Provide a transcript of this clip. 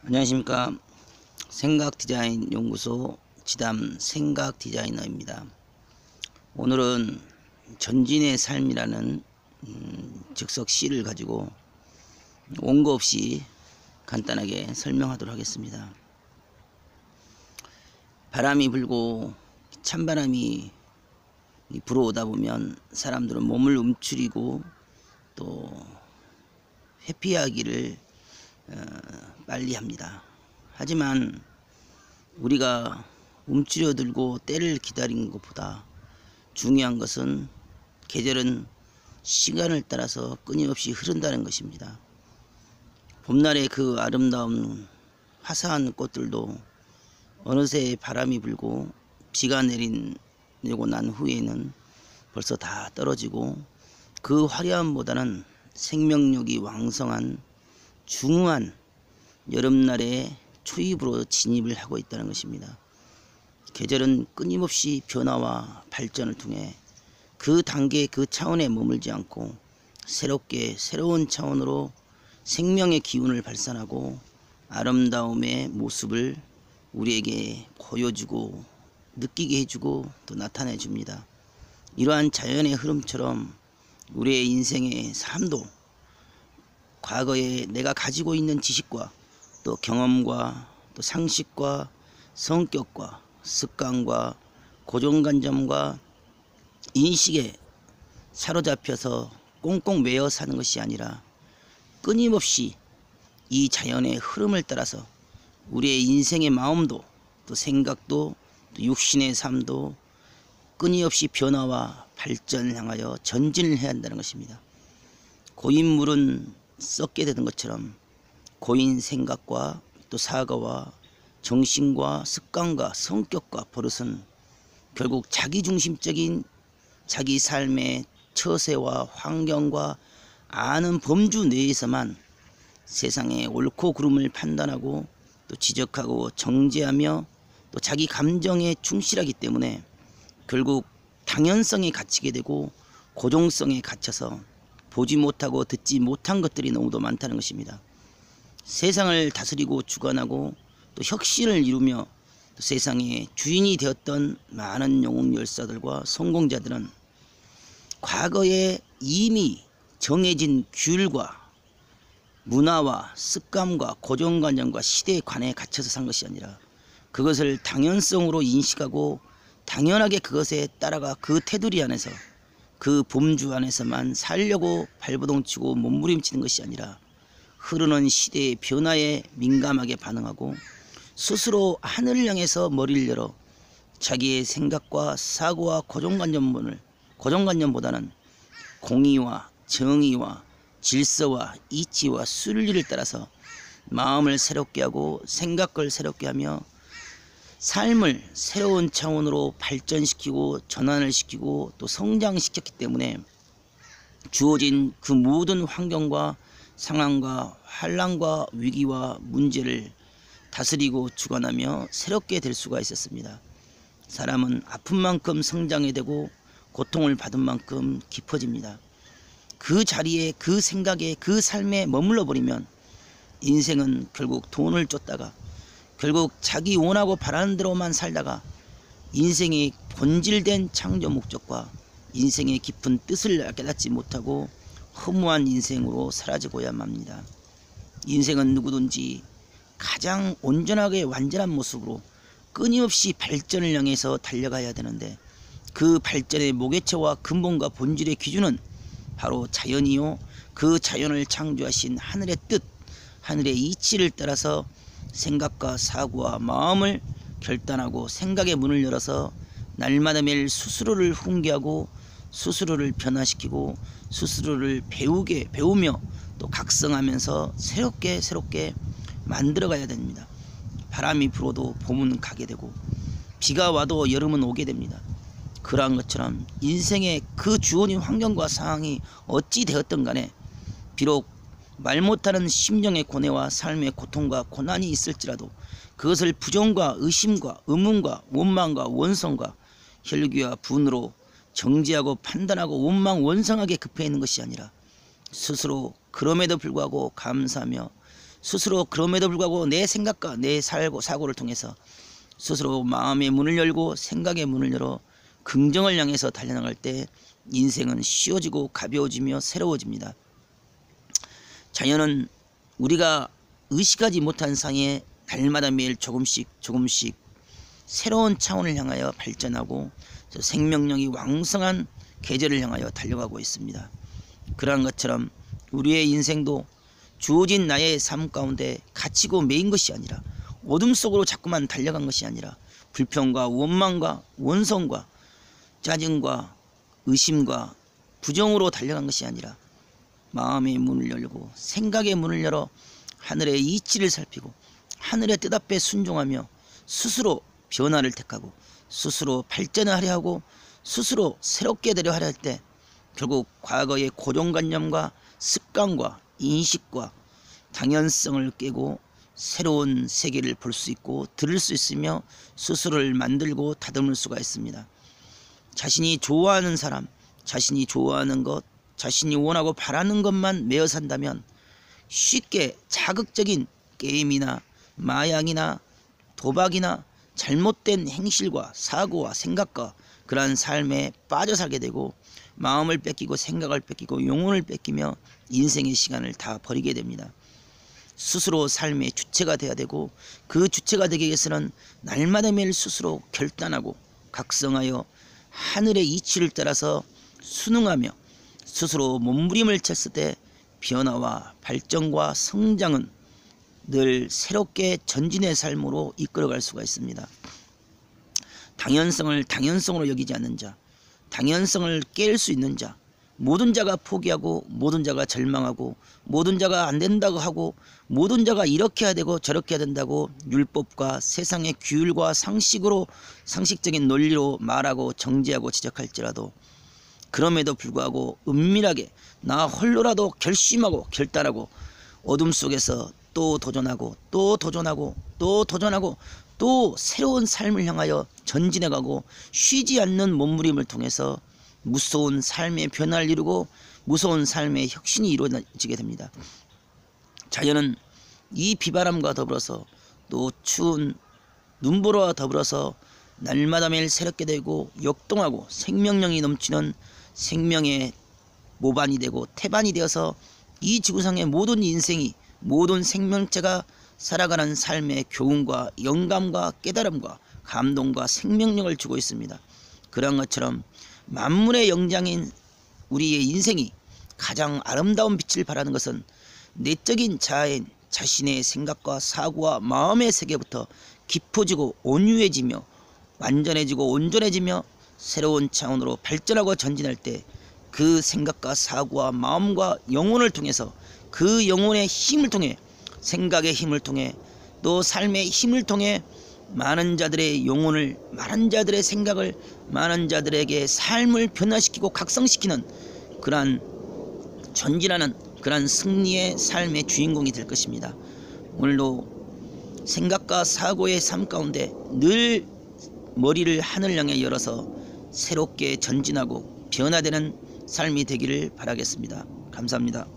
안녕하십니까. 생각디자인 연구소 지담 생각디자이너입니다. 오늘은 전진의 삶이라는 즉석 시를 가지고 원고 없이 간단하게 설명하도록 하겠습니다. 바람이 불고 찬바람이 불어오다 보면 사람들은 몸을 움츠리고 또 회피하기를 빨리 합니다. 하지만 우리가 움츠려들고 때를 기다리는 것보다 중요한 것은 계절은 시간을 따라서 끊임없이 흐른다는 것입니다. 봄날의 그 아름다운 화사한 꽃들도 어느새 바람이 불고 비가 내리고 난 후에는 벌써 다 떨어지고 그 화려함보다는 생명력이 왕성한 중후한 여름날의 초입으로 진입을 하고 있다는 것입니다. 계절은 끊임없이 변화와 발전을 통해 그 단계 그 차원에 머물지 않고 새로운 차원으로 생명의 기운을 발산하고 아름다움의 모습을 우리에게 보여주고 느끼게 해주고 또 나타내 줍니다. 이러한 자연의 흐름처럼 우리의 인생의 삶도 과거에 내가 가지고 있는 지식과 또 경험과 또 상식과 성격과 습관과 고정관념과 인식에 사로잡혀서 꽁꽁 매여 사는 것이 아니라 끊임없이 이 자연의 흐름을 따라서 우리의 인생의 마음도 또 생각도 또 육신의 삶도 끊임없이 변화와 발전을 향하여 전진을 해야 한다는 것입니다. 고인 물은 썩게 되는 것처럼 고인 생각과 또 사고와 정신과 습관과 성격과 버릇은 결국 자기중심적인 자기 삶의 처세와 환경과 아는 범주 내에서만 세상의 옳고 그름을 판단하고 또 지적하고 정죄하며 또 자기 감정에 충실하기 때문에 결국 당연성에 갇히게 되고 고정성에 갇혀서 보지 못하고 듣지 못한 것들이 너무도 많다는 것입니다. 세상을 다스리고 주관하고 또 혁신을 이루며 또 세상의 주인이 되었던 많은 영웅열사들과 성공자들은 과거에 이미 정해진 규율과 문화와 습관과 고정관념과 시대의 관에 갇혀서 산 것이 아니라 그것을 당연성으로 인식하고 당연하게 그것에 따라가 그 테두리 안에서 그 범주 안에서만 살려고 발버둥치고 몸부림치는 것이 아니라 흐르는 시대의 변화에 민감하게 반응하고 스스로 하늘을 향해서 머리를 열어 자기의 생각과 사고와 고정관념보다는 공의와 정의와 질서와 이치와 순리를 따라서 마음을 새롭게 하고 생각을 새롭게 하며 삶을 새로운 차원으로 발전시키고 전환을 시키고 또 성장시켰기 때문에 주어진 그 모든 환경과 상황과 환란과 위기와 문제를 다스리고 주관하며 새롭게 될 수가 있었습니다. 사람은 아픈 만큼 성장해 되고 고통을 받은 만큼 깊어집니다. 그 자리에 그 생각에 그 삶에 머물러 버리면 인생은 결국 돈을 쫓다가 결국 자기 원하고 바라는 대로만 살다가 인생의 본질된 창조 목적과 인생의 깊은 뜻을 깨닫지 못하고 허무한 인생으로 사라지고야만 합니다. 인생은 누구든지 가장 온전하게 완전한 모습으로 끊임없이 발전을 향해서 달려가야 되는데 그 발전의 목표와 근본과 본질의 기준은 바로 자연이요 그 자연을 창조하신 하늘의 뜻 하늘의 이치를 따라서 생각과 사고와 마음을 결단하고 생각의 문을 열어서 날마다 매일 스스로를 훈계하고 스스로를 변화시키고 스스로를 배우며 또 각성하면서 새롭게 만들어가야 됩니다. 바람이 불어도 봄은 가게 되고 비가 와도 여름은 오게 됩니다. 그러한 것처럼 인생의 그 주어진 환경과 상황이 어찌 되었든 간에 비록 말 못하는 심령의 고뇌와 삶의 고통과 고난이 있을지라도 그것을 부정과 의심과 의문과 원망과 원성과 혈기와 분으로 정지하고 판단하고 원망 원성하게 급해 있는 것이 아니라 스스로 그럼에도 불구하고 감사하며 스스로 그럼에도 불구하고 내 생각과 내 사고를 통해서 스스로 마음의 문을 열고 생각의 문을 열어 긍정을 향해서 달려나갈 때 인생은 쉬워지고 가벼워지며 새로워집니다. 자연은 우리가 의식하지 못한 상에 날마다 매일 조금씩 새로운 차원을 향하여 발전하고 생명력이 왕성한 계절을 향하여 달려가고 있습니다. 그러한 것처럼 우리의 인생도 주어진 나의 삶 가운데 갇히고 매인 것이 아니라 어둠 속으로 자꾸만 달려간 것이 아니라 불평과 원망과 원성과 짜증과 의심과 부정으로 달려간 것이 아니라 마음의 문을 열고 생각의 문을 열어 하늘의 이치를 살피고 하늘의 뜻 앞에 순종하며 스스로 변화를 택하고 스스로 발전을 하려 하고 스스로 새롭게 되려 하려 할 때 결국 과거의 고정관념과 습관과 인식과 당연성을 깨고 새로운 세계를 볼 수 있고 들을 수 있으며 스스로를 만들고 다듬을 수가 있습니다. 자신이 좋아하는 사람, 자신이 좋아하는 것, 자신이 원하고 바라는 것만 매어 산다면 쉽게 자극적인 게임이나 마약이나 도박이나 잘못된 행실과 사고와 생각과 그러한 삶에 빠져 살게 되고 마음을 뺏기고 생각을 뺏기고 영혼을 뺏기며 인생의 시간을 다 버리게 됩니다. 스스로 삶의 주체가 되어야 되고 그 주체가 되기 위해서는 날마다 매일 스스로 결단하고 각성하여 하늘의 이치를 따라서 순응하며 스스로 몸부림을 쳤을 때 변화와 발전과 성장은 늘 새롭게 전진의 삶으로 이끌어갈 수가 있습니다. 당연성을 당연성으로 여기지 않는 자, 당연성을 깰 수 있는 자, 모든 자가 포기하고 모든 자가 절망하고 모든 자가 안 된다고 하고 모든 자가 이렇게 해야 되고 저렇게 해야 된다고 율법과 세상의 규율과 상식적인 논리로 말하고 정죄하고 지적할지라도 그럼에도 불구하고 은밀하게 나 홀로라도 결심하고 결단하고 어둠 속에서 또 도전하고 또 도전하고 또 도전하고 또 새로운 삶을 향하여 전진해가고 쉬지 않는 몸부림을 통해서 무서운 삶의 변화를 이루고 무서운 삶의 혁신이 이루어지게 됩니다. 자연은 이 비바람과 더불어서 또 추운 눈보라와 더불어서 날마다 매일 새롭게 되고 역동하고 생명력이 넘치는 생명의 모반이 되고 태반이 되어서 이 지구상의 모든 인생이 모든 생명체가 살아가는 삶의 교훈과 영감과 깨달음과 감동과 생명력을 주고 있습니다. 그런 것처럼 만물의 영장인 우리의 인생이 가장 아름다운 빛을 발하는 것은 내적인 자아인 자신의 생각과 사고와 마음의 세계부터 깊어지고 온유해지며 완전해지고 온전해지며 새로운 차원으로 발전하고 전진할 때 그 생각과 사고와 마음과 영혼을 통해서 그 영혼의 힘을 통해 생각의 힘을 통해 또 삶의 힘을 통해 많은 자들의 영혼을 많은 자들의 생각을 많은 자들에게 삶을 변화시키고 각성시키는 그러한 전진하는 그러한 승리의 삶의 주인공이 될 것입니다. 오늘도 생각과 사고의 삶 가운데 늘 머리를 하늘 향해 열어서 새롭게 전진하고 변화되는 삶이 되기를 바라겠습니다. 감사합니다.